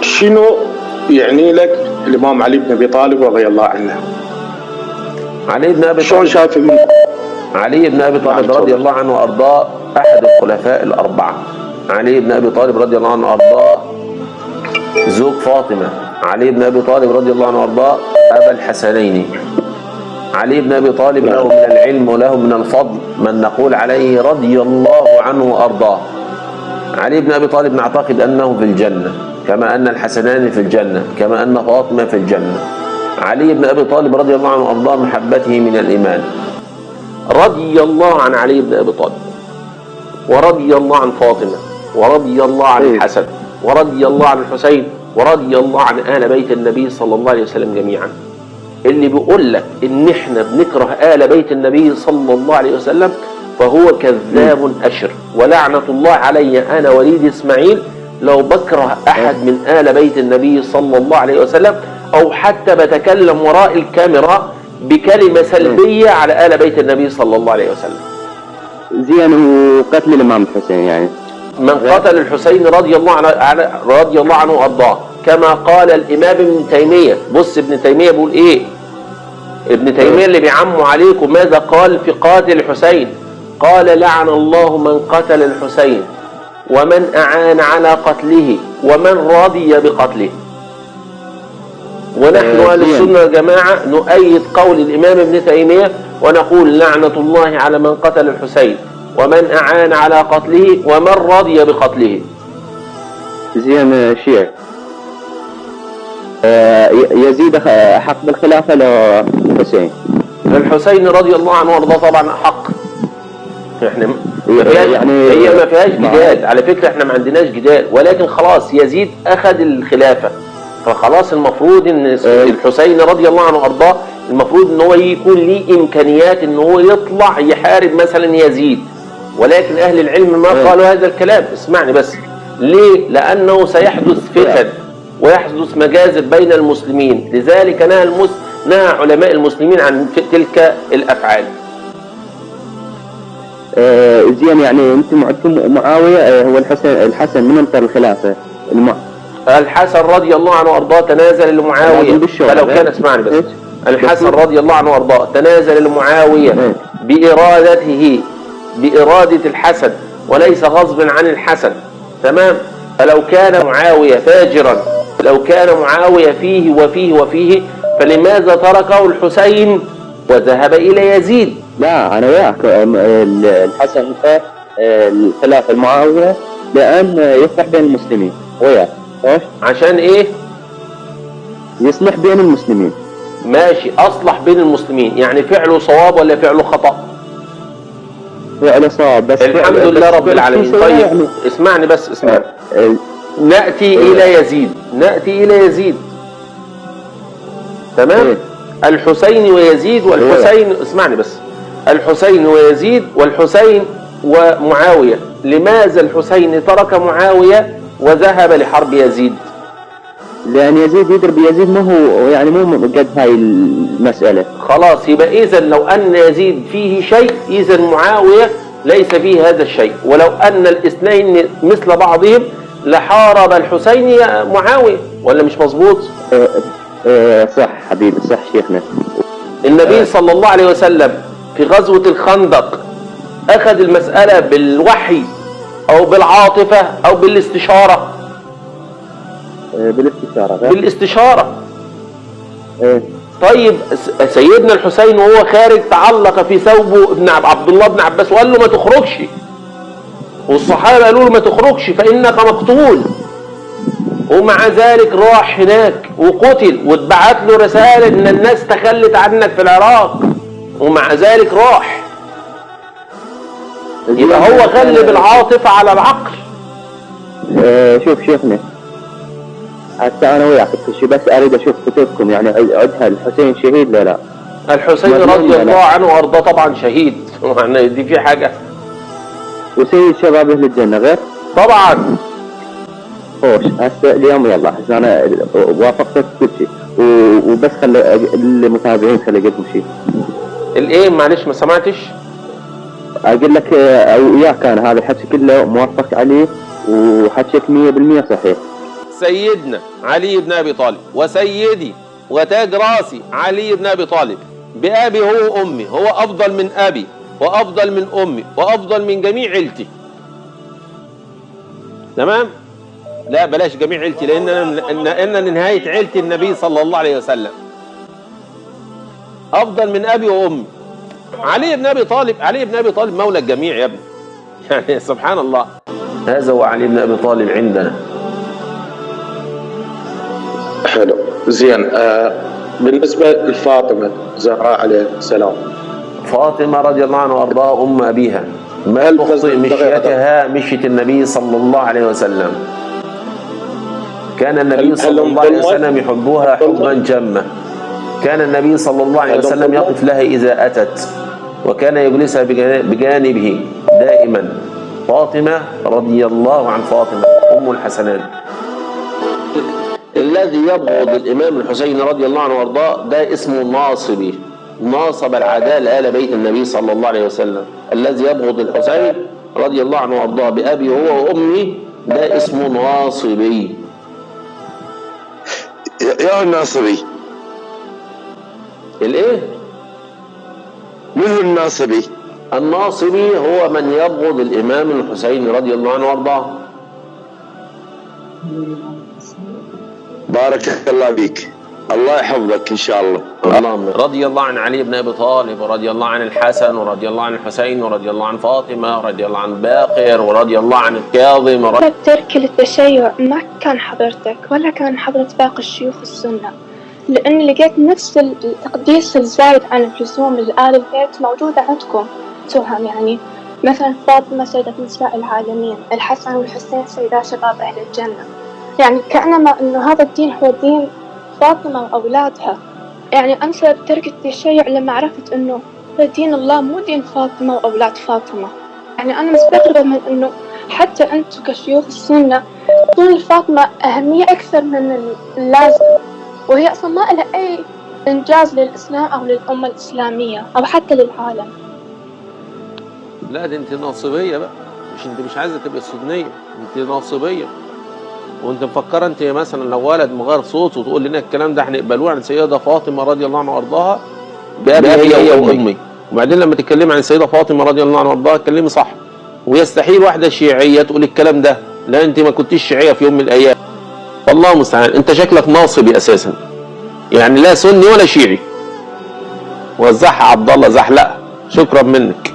شنو يعني لك الإمام علي بن أبي طالب رضي الله عنه؟ علي بن أبي شلون طالب شايف علي بن أبي طالب رضي الله عنه وأرضاه أحد الخلفاء الأربعة. علي بن أبي طالب رضي الله عنه وأرضاه زوج فاطمة. علي بن أبي طالب رضي الله عنه وأرضاه أبا الحسنين. علي بن أبي طالب له من العلم وله من الفضل من نقول عليه رضي الله عنه وأرضاه. علي بن أبي طالب نعتقد أنه في الجنة كما أن الحسنان في الجنة كما أن فاطمة في الجنة. علي بن أبي طالب رضي الله عنه وأرضاه محبته من الإيمان. رضي الله عن علي بن أبي طالب ورضي الله عن فاطمة ورضي الله عن الحسن ورضي الله عن الحسين ورضي الله عن آل بيت النبي صلى الله عليه وسلم جميعا. اللي بيقول لك إن إحنا بنكره آل بيت النبي صلى الله عليه وسلم فهو كذاب أشر، ولعنة الله علي أنا وليد إسماعيل لو بكره أحد من آل بيت النبي صلى الله عليه وسلم أو حتى بتكلم وراء الكاميرا بكلمة سلبية على آل بيت النبي صلى الله عليه وسلم. زين، وقتل الإمام الحسين يعني من قتل الحسين رضي الله عنه وأرضاه كما قال الإمام ابن تيمية. بص ابن تيمية بيقول إيه؟ ابن تيمية اللي بيعموا عليكم ماذا قال في قاتل الحسين؟ قال لعن الله من قتل الحسين ومن أعان على قتله ومن رضي بقتله. ونحن أهل السنة والجماعة نؤيد قول الإمام ابن تيمية ونقول لعنة الله على من قتل الحسين ومن أعان على قتله ومن رضي بقتله. زين شيخ، يزيد حق بالخلافة للحسين. الحسين رضي الله عنه وارضاه طبعا حق. احنا يعني هي ما فيهاش جدال على فكرة، احنا ما عندناش جدال، ولكن خلاص يزيد أخذ الخلافة فخلاص المفروض ان الحسين رضي الله عنه وارضاه المفروض ان هو يكون ليه امكانيات ان هو يطلع يحارب مثلا يزيد، ولكن اهل العلم ما قالوا هذا الكلام. اسمعني بس ليه؟ لانه سيحدث فتن ويحدث مجازر بين المسلمين، لذلك نهى علماء المسلمين عن تلك الافعال. زين، يعني انتم عندكم معاوية هو الحسن من انطر الخلافة. الحسن رضي الله عنه وارضاه تنازل لمعاوية، فلو كان اسمعني بس الحسن رضي الله عنه وارضاه تنازل لمعاوية بإرادة الحسن وليس غصبا عن الحسن، تمام؟ فلو كان معاوية فاجرا، لو كان معاوية فيه وفيه وفيه، فلماذا تركه الحسين وذهب إلى يزيد؟ لا أنا وياك، الحسن الخلافة المعاوية لأن يصلح بين المسلمين. وياك عشان إيه؟ يصلح بين المسلمين. ماشي، أصلح بين المسلمين، يعني فعله صواب ولا فعله خطأ؟ فعله صواب بس الحمد لله رب العالمين. طيب يعني اسمعني بس اسمعني. نأتي إلى يزيد تمام؟ الحسين ويزيد والحسين، اسمعني بس، الحسين ويزيد والحسين ومعاوية، لماذا الحسين ترك معاوية وذهب لحرب يزيد؟ لأن يزيد يضرب يزيد، ما هو يعني مو قد هاي المسألة. خلاص، يبقى إذا لو أن يزيد فيه شيء إذا معاوية ليس فيه هذا الشيء، ولو أن الاثنين مثل بعضهم لحارب الحسين معاوية، ولا مش مظبوط؟ صح حبيبي، صح شيخنا. النبي صلى الله عليه وسلم في غزوة الخندق أخذ المسألة بالوحي أو بالعاطفة أو بالاستشارة؟ بالاستشارة. طيب سيدنا الحسين وهو خارج تعلق في ثوبه ابن عبد الله بن عباس وقال له ما تخرجش، والصحابة قالوا له ما تخرجش فإنك مقتول، ومع ذلك راح هناك وقتل واتبعت له رسالة ان الناس تخلت عنك في العراق، ومع ذلك راح. يبقى هو غلب العاطفة على العقل. شوف شيخنا، حتى انا وياك بس اريد اشوف كتبكم، يعني عدها الحسين شهيد لا لا؟ الحسين رضي الله عنه وارضاه طبعا شهيد، يعني دي في حاجة؟ وسيد شباب اهل الجنة غير؟ طبعا. خوش هسه اليوم يلا، هسه انا وافقتك كل شيء، وبس خلي المتابعين خلي يقدموا شيء. الايه؟ معلش ما سمعتش. اقول لك وياك انا هذا الحكي كله موافق عليه وحكيك 100% صحيح، سيدنا علي بن أبي طالب وسيدي وتاج راسي علي بن أبي طالب بأبي هو وأمي، هو أفضل من أبي وأفضل من أمي وأفضل من جميع عيلتي. تمام؟ لا بلاش جميع عيلتي، لأن نهاية عيلتي النبي صلى الله عليه وسلم. أفضل من أبي وأمي. علي بن أبي طالب مولى الجميع يا ابني. يعني سبحان الله. هذا هو علي بن أبي طالب عندنا. حلو زين. بالنسبة لفاطمة الزهراء عليه السلام، فاطمة رضي الله عنها وأرضاها أم أبيها، ما تخطئ مشيتها مشية النبي صلى الله عليه وسلم. كان النبي صلى الله عليه وسلم يحبها حبا جما. كان النبي صلى الله عليه وسلم يقف لها إذا أتت، وكان يجلسها بجانبه دائما. فاطمة رضي الله عن فاطمة أم الحسنات. الذي يبغض الإمام الحسين رضي الله عنه وارضاه ده اسمه ناصبي، ناصب العدالة آل بيت النبي صلى الله عليه وسلم. الذي يبغض الحسين رضي الله عنه وارضاه بأبي هو وأمي ده اسمه ناصبي. يا الناصبي الايه؟ من هو الناصبي؟ الناصبي هو من يبغض الإمام الحسين رضي الله عنه وارضاه. بارك الله بك، الله يحفظك إن شاء الله. اللهم. رضي الله عن علي بن أبي طالب، ورضي الله عن الحسن، ورضي الله عن الحسين، ورضي الله عن فاطمة، ورضي الله عن باقر، ورضي الله عن الكاظم. ترك للتشيع ما كان حضرتك ولا كان حضرة باقي الشيوخ السنة، لأن لقيت نفس التقديس الزايد عن لزوم الآل البيت موجودة عندكم. تهم يعني مثلا فاطمة سيدة نساء العالمين، الحسن والحسين سيدا شباب أهل الجنة. يعني كأنما أنه هذا الدين هو دين فاطمة وأولادها. يعني أنسى ترك التشيع لما عرفت أنه دين الله مو دين فاطمة وأولاد فاطمة. يعني أنا مستغربة من أنه حتى أنتم كشيوخ السنة تعطون الفاطمة أهمية أكثر من اللازم، وهي أصلا ما لها أي إنجاز للإسلام أو للأمة الإسلامية أو حتى للعالم. لا دي انت ناصبية بقى، مش عايزة تبقى سنية، انت ناصبية. وانت مفكرة انت مثلا لو ولد مغير صوته وتقول لنا الكلام ده هنقبلوه عن السيدة فاطمة رضي الله عنها وارضاها بأبي هي وأمي. وبعدين لما تتكلمي عن السيدة فاطمة رضي الله عنها وارضاها اتكلمي صح. ويستحيل واحدة شيعية تقول الكلام ده، لا انت ما كنتيش شيعية في يوم من الأيام. والله المستعان، انت شكلك ناصبي أساسا، يعني لا سني ولا شيعي. وزعها عبد الله زحلقة. شكرا منك.